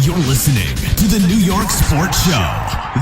You're listening to the New York Sports Show,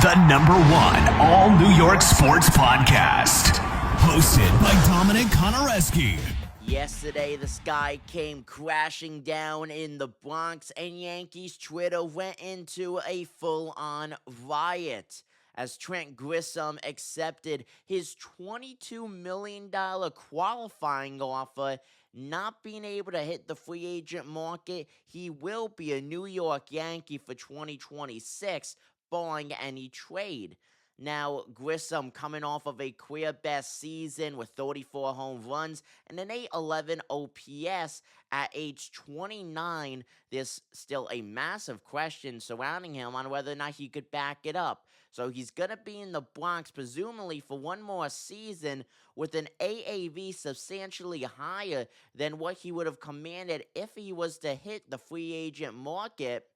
the #1 all New York sports podcast. Hosted by Dominic Konareski. Yesterday, the sky came crashing down in the Bronx, and Yankees Twitter went into a full-on riot as Trent Grisham accepted his $22 million qualifying offer. Not being able to hit the free agent market, he will be a New York Yankee for 2026, barring any trade. Now, Grisham coming off of a career best season with 34 home runs and an 811 OPS at age 29. There's still a massive question surrounding him on whether or not he could back it up. So he's going to be in the Bronx presumably for one more season with an AAV substantially higher than what he would have commanded if he was to hit the free agent market,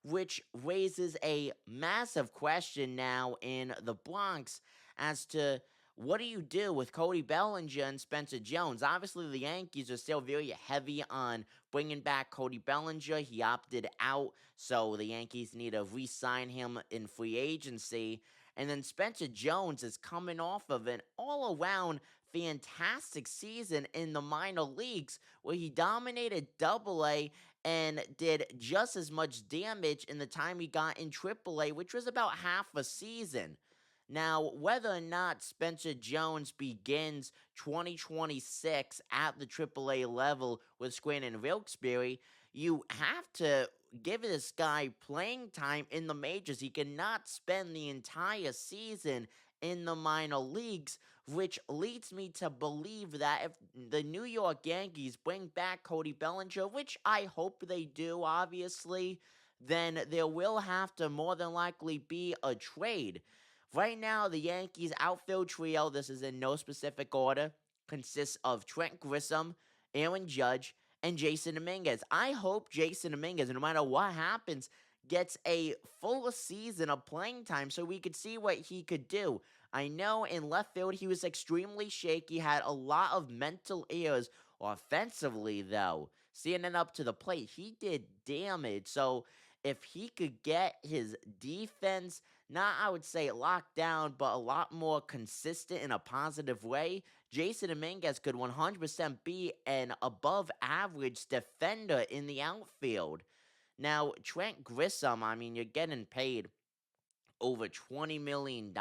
which raises a massive question now in the Bronx as to what do you do with Cody Bellinger and Spencer Jones? Obviously, the Yankees are still very heavy on bringing back Cody Bellinger. He opted out, so the Yankees need to re-sign him in free agency. And then Spencer Jones is coming off of an all-around fantastic season in the minor leagues where he dominated Double-A and did just as much damage in the time he got in Triple-A, which was about half a season. Now, whether or not Spencer Jones begins 2026 at the Triple-A level with Scranton and Wilkes-Barre, you have to give this guy playing time in the majors. He cannot spend the entire season in the minor leagues, which leads me to believe that if the New York Yankees bring back Cody Bellinger, which I hope they do, obviously, then there will have to more than likely be a trade. Right now, the Yankees outfield trio, this is in no specific order, consists of Trent Grisham, Aaron Judge, and Jason Dominguez. I hope Jason Dominguez, no matter what happens, gets a full season of playing time so we could see what he could do. I know in left field he was extremely shaky, had a lot of mental errors. Offensively, though, standing up to the plate, he did damage. So if he could get his defense, not I would say locked down, but a lot more consistent in a positive way, Jason Dominguez could 100% be an above average defender in the outfield. Now, Trent Grisham, I mean, you're getting paid over $20 million.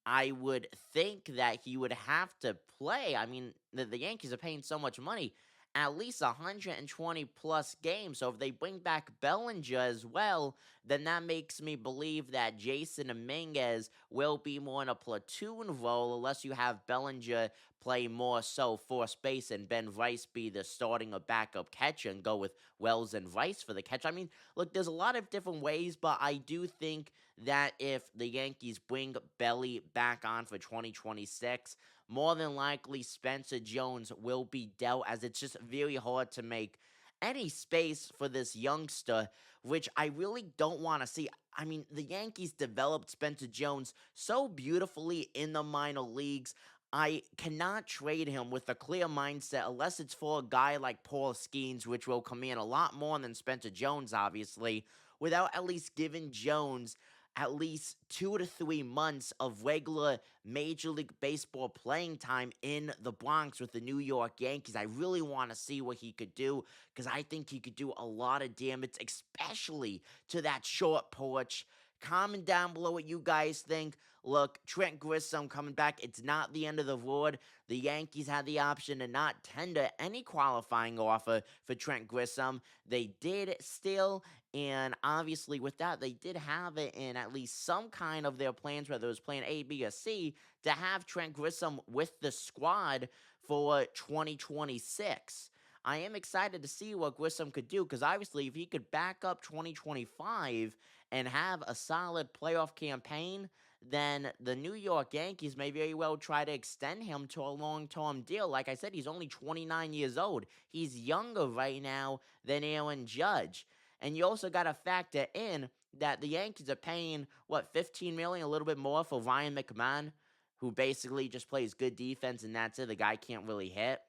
I would think that he would have to play. I mean, the Yankees are paying so much money, at least 120 plus games. So if they bring back Bellinger as well, then that makes me believe that Jason Dominguez will be more in a platoon role unless you have Bellinger play more so first base and Ben Rice be the starting or backup catcher and go with Wells and Rice for the catch. I mean, look, there's a lot of different ways, but I do think that if the Yankees bring Belly back on for 2026, more than likely Spencer Jones will be dealt, as it's just very hard to make any space for this youngster, which I really don't want to see. I mean, the Yankees developed Spencer Jones so beautifully in the minor leagues. I cannot trade him with a clear mindset unless it's for a guy like Paul Skeens, which will command a lot more than Spencer Jones, obviously, without at least giving Jones at least 2 to 3 months of regular Major League Baseball playing time in the Bronx with the New York Yankees. I really want to see what he could do because I think he could do a lot of damage, especially to that short porch. Comment down below what you guys think. Look, Trent Grisham coming back, it's not the end of the road. The Yankees had the option to not tender any qualifying offer for Trent Grisham. They did still, and obviously with that, they did have it in at least some kind of their plans, whether it was plan A, B, or C, to have Trent Grisham with the squad for 2026. I am excited to see what Grisham could do because obviously if he could back up 2025 and have a solid playoff campaign, then the New York Yankees may very well try to extend him to a long-term deal. Like I said, he's only 29 years old. He's younger right now than Aaron Judge. And you also got to factor in that the Yankees are paying, $15 million, a little bit more for Ryan McMahon, who basically just plays good defense and that's it. The guy can't really hit.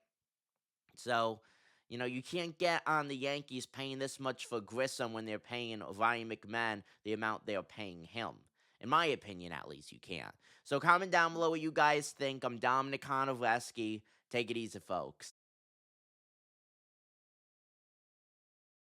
So You can't get on the Yankees paying this much for Grisham when they're paying Ryan McMahon the amount they're paying him. In my opinion, at least, you can't. So comment down below what you guys think. I'm Dominic Konoreski. Take it easy, folks.